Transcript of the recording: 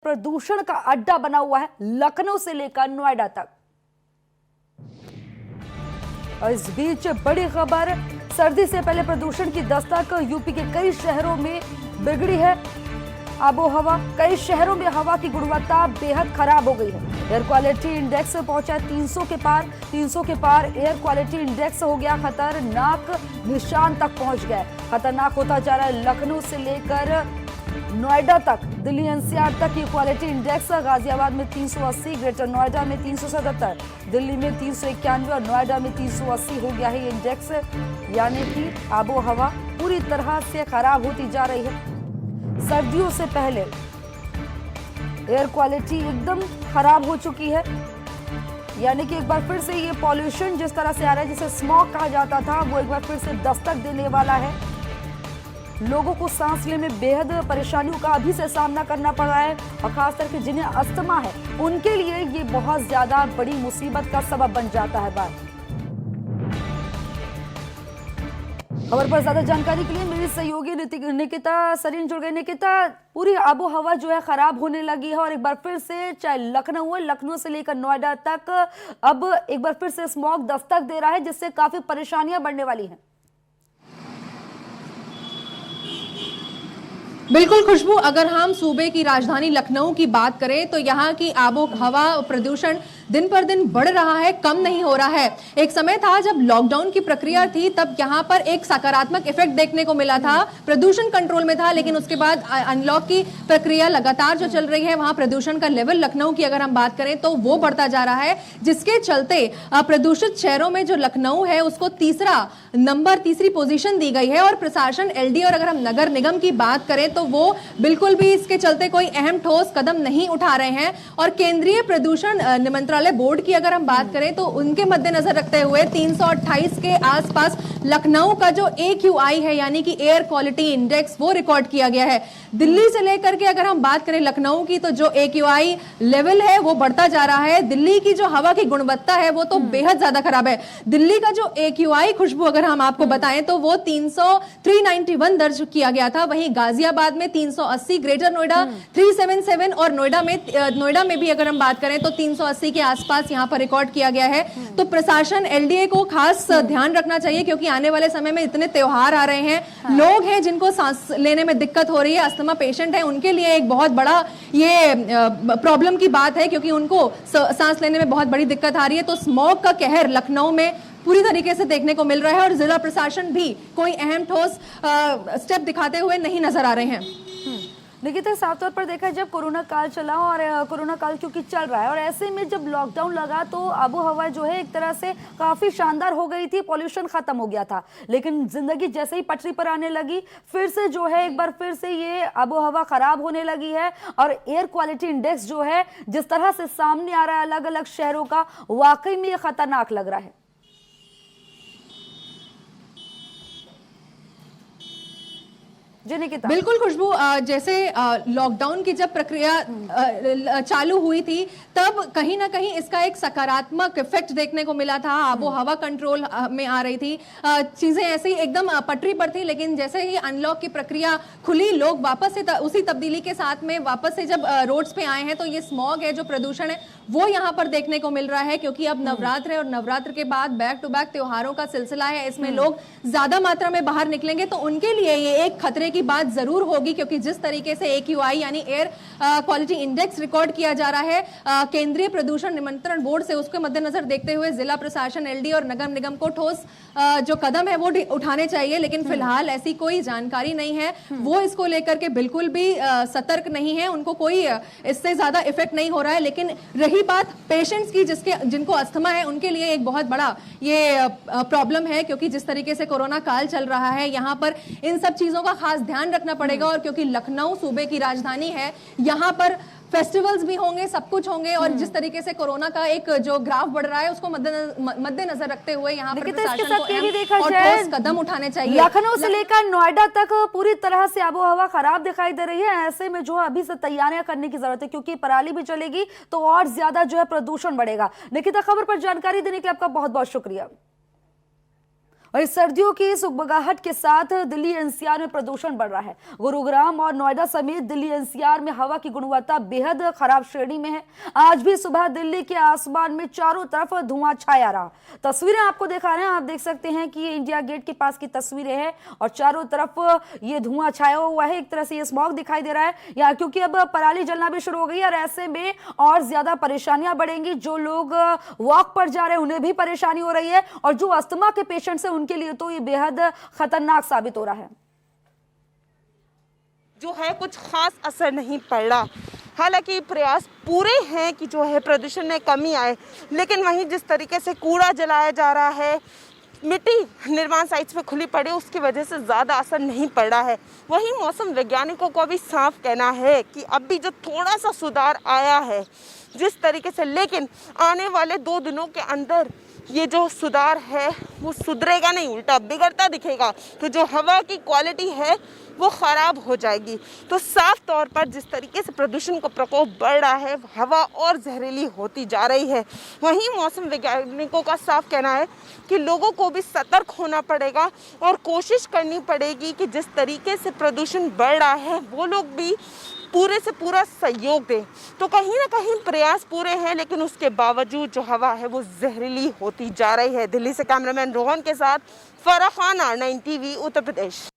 प्रदूषण का अड्डा बना हुआ है लखनऊ से लेकर नोएडा तक। और इस बीच बड़ी खबर, सर्दी से पहले प्रदूषण की दस्तक यूपी के कई शहरों में बिगड़ी है आबोहवा। कई शहरों में हवा की गुणवत्ता बेहद खराब हो गई है। एयर क्वालिटी इंडेक्स पहुंचा 300 के पार। 300 के पार एयर क्वालिटी इंडेक्स हो गया खतरनाक निशान तक पहुंच गया। खतरनाक होता जा रहा है लखनऊ से लेकर नोएडा तक, दिल्ली एनसीआर तक की क्वालिटी इंडेक्स। गाजियाबाद में 380, ग्रेटर नोएडा में 377, दिल्ली में 391 और नोएडा में 380 हो गया है ये इंडेक्स। यानी कि आबोहवा पूरी तरह से खराब होती जा रही है। सर्दियों से पहले एयर क्वालिटी एकदम खराब हो चुकी है। यानी कि एक बार फिर से ये पॉल्यूशन जिस तरह से आ रहा है, जिसे स्मॉग कहा जाता था, वो एक बार फिर से दस्तक देने वाला है। लोगों को सांस लेने में बेहद परेशानियों का अभी से सामना करना पड़ रहा है और खास करके जिन्हें अस्थमा है उनके लिए ये बहुत ज्यादा बड़ी मुसीबत का सबब बन जाता है। बात खबर पर ज्यादा जानकारी के लिए मेरी सहयोगी निकिता सरीन जुड़ गई। निकिता, पूरी आबो हवा जो है खराब होने लगी है और एक बार फिर से चाहे लखनऊ है, लखनऊ से लेकर नोएडा तक अब एक बार फिर से स्मॉग दस्तक दे रहा है, जिससे काफी परेशानियां बढ़ने वाली हैं। बिल्कुल खुशबू, अगर हम सूबे की राजधानी लखनऊ की बात करें तो यहाँ की आबो हवा प्रदूषण दिन पर दिन बढ़ रहा है, कम नहीं हो रहा है। एक समय था जब लॉकडाउन की प्रक्रिया थी, तब यहाँ पर एक सकारात्मक इफेक्ट देखने को मिला था, प्रदूषण कंट्रोल में था। लेकिन उसके बाद अनलॉक की प्रक्रिया लगातार जो चल रही है, वहां प्रदूषण का लेवल लखनऊ की अगर हम बात करें तो वो बढ़ता जा रहा है, जिसके चलते प्रदूषित शहरों में जो लखनऊ है उसको तीसरी पोजीशन दी गई है। और प्रशासन एलडी और अगर हम नगर निगम की बात करें तो वो बिल्कुल भी इसके चलते कोई अहम ठोस कदम नहीं उठा रहे हैं। और केंद्रीय प्रदूषण नियंत्रण बोर्ड की अगर हम बात करें तो उनके मद्देनजर रखते हुए 328 के आसपास लखनऊ का जो AQI है यानी कि एयर क्वालिटी इंडेक्स वो रिकॉर्ड किया गया है। दिल्ली से लेकर के अगर हम बात करें लखनऊ की तो जो AQI लेवल है वो बढ़ता जा रहा है। दिल्ली की जो हवा की गुणवत्ता है वो तो बेहद ज्यादा खराब है। दिल्ली का जो AQI खुशबू अगर हम आपको बताएं तो वो 391 दर्ज किया गया था। वहीं गाजियाबाद में 380, ग्रेटर नोएडा 377 और नोएडा में भी अगर हम बात करें तो 380 के आसपास यहां पर रिकॉर्ड किया गया है। तो प्रशासन एलडीए को खास ध्यान रखना चाहिए, क्योंकि आने वाले समय में इतने त्योहार आ रहे हैं। लोग हैं जिनको सांस लेने में दिक्कत हो रही है, अस्थमा पेशेंट है, उनके लिए एक बहुत बड़ा ये प्रॉब्लम की बात है, क्योंकि उनको सांस लेने में बहुत बड़ी दिक्कत आ रही है। तो स्मॉग का कहर लखनऊ में पूरी तरीके से देखने को मिल रहा है और जिला प्रशासन भी कोई अहम ठोस स्टेप दिखाते हुए नहीं नजर आ रहे हैं। देखिए, साफ तौर पर देखा जब कोरोना काल चला और कोरोना काल क्योंकि चल रहा है और ऐसे में जब लॉकडाउन लगा तो आबो हवा जो है एक तरह से काफी शानदार हो गई थी, पॉल्यूशन खत्म हो गया था। लेकिन जिंदगी जैसे ही पटरी पर आने लगी, फिर से जो है एक बार फिर से ये आबो हवा खराब होने लगी है। और एयर क्वालिटी इंडेक्स जो है जिस तरह से सामने आ रहा है अलग अलग शहरों का, वाकई में ये खतरनाक लग रहा है। बिल्कुल खुशबू, जैसे लॉकडाउन की जब प्रक्रिया चालू हुई थी तब कहीं ना कहीं इसका एक सकारात्मक इफेक्ट देखने को मिला था। आबो हवा कंट्रोल में आ रही थी, चीजें ऐसे ही एकदम पटरी पर थी। लेकिन जैसे ही अनलॉक की प्रक्रिया खुली, लोग वापस से उसी तब्दीली के साथ में वापस से जब रोड्स पे आए हैं तो ये स्मॉग है, जो प्रदूषण है, वो यहाँ पर देखने को मिल रहा है। क्योंकि अब नवरात्र है और नवरात्र के बाद बैक टू बैक त्योहारों का सिलसिला है, इसमें लोग ज्यादा मात्रा में बाहर निकलेंगे तो उनके लिए ये एक खतरे की बात जरूर होगी। क्योंकि जिस तरीके से AQI यानी एयर क्वालिटी इंडेक्स रिकॉर्ड किया जा रहा है केंद्रीय प्रदूषण नियंत्रण बोर्ड से, उसके मद्देनजर देखते हुए जिला प्रशासन एलडी और नगर निगम को ठोस जो कदम है वो उठाने चाहिए। लेकिन फिलहाल ऐसी कोई जानकारी नहीं है, वो इसको लेकर के बिल्कुल भी सतर्क नहीं है, उनको कोई इससे ज्यादा इफेक्ट नहीं हो रहा है। लेकिन रही बात पेशेंट्स की, जिनको अस्थमा है, उनके लिए एक बहुत बड़ा ये प्रॉब्लम है। क्योंकि जिस तरीके से कोरोना काल चल रहा है, यहाँ पर इन सब चीजों का खास ध्यान रखना पड़ेगा। और क्योंकि लखनऊ सूबे की राजधानी है, यहाँ पर फेस्टिवल्स भी होंगे, सब कुछ होंगे। और जिस तरीके से कोरोना का एक जो ग्राफ बढ़ रहा है उसको मद्देनजर रखते हुए यहाँ पर प्रशासन को ठोस कदम उठाने चाहिए। लखनऊ से लेकर नोएडा तक पूरी तरह से आबो हवा खराब दिखाई दे रही है। ऐसे में जो अभी से तैयारियां करने की जरूरत है, क्योंकि पराली भी चलेगी तो और ज्यादा जो है प्रदूषण बढ़ेगा। निकिता, खबर पर जानकारी देने के लिए आपका बहुत बहुत शुक्रिया। और इस सर्दियों की सुगबगाहट के साथ दिल्ली एनसीआर में प्रदूषण बढ़ रहा है। गुरुग्राम और नोएडा समेत दिल्ली एनसीआर में हवा की गुणवत्ता बेहद खराब श्रेणी में है। आज भी सुबह दिल्ली के आसमान में चारों तरफ धुआं छाया रहा। तस्वीरें आपको दिखा रहे हैं, आप देख सकते हैं कि ये इंडिया गेट के पास की तस्वीरें हैं और चारों तरफ ये धुआं छाया हुआ है। एक तरह से ये स्मॉग दिखाई दे रहा है यहाँ, क्योंकि अब पराली जलना भी शुरू हो गई है और ऐसे में और ज्यादा परेशानियां बढ़ेंगी। जो लोग वॉक पर जा रहे हैं उन्हें भी परेशानी हो रही है और जो अस्थमा के पेशेंट्स हैं उनके लिए तो ये बेहद खतरनाक साबित हो रहा है। जो है कुछ खास असर नहीं पड़ रहा। हालांकि प्रयास पूरे हैं कि जो है प्रदूषण में कमी आए, लेकिन वहीं जिस तरीके से कूड़ा जलाया जा रहा है, मिट्टी निर्माण साइट्स पे खुली पड़ी, उसकी वजह से ज़्यादा असर नहीं पड़ रहा है। वहीं मौसम वैज्ञानिकों को भी साफ कहना है कि अब भी जो थोड़ा सा सुधार आया है जिस तरीके से, लेकिन आने वाले 2 दिनों के अंदर ये जो सुधार है वो सुधरेगा नहीं, उल्टा बिगड़ता दिखेगा। तो जो हवा की क्वालिटी है वो ख़राब हो जाएगी। तो साफ तौर पर जिस तरीके से प्रदूषण का प्रकोप बढ़ रहा है, हवा और जहरीली होती जा रही है। वहीं मौसम वैज्ञानिकों का साफ कहना है कि लोगों को भी सतर्क होना पड़ेगा और कोशिश करनी पड़ेगी कि जिस तरीके से प्रदूषण बढ़ रहा है वो लोग भी पूरे से पूरा सहयोग दें। तो कहीं ना कहीं प्रयास पूरे हैं, लेकिन उसके बावजूद जो हवा है वो जहरीली होती जा रही है। दिल्ली से कैमरामैन रोहन के साथ फराह खान, R9 TV, उत्तर प्रदेश।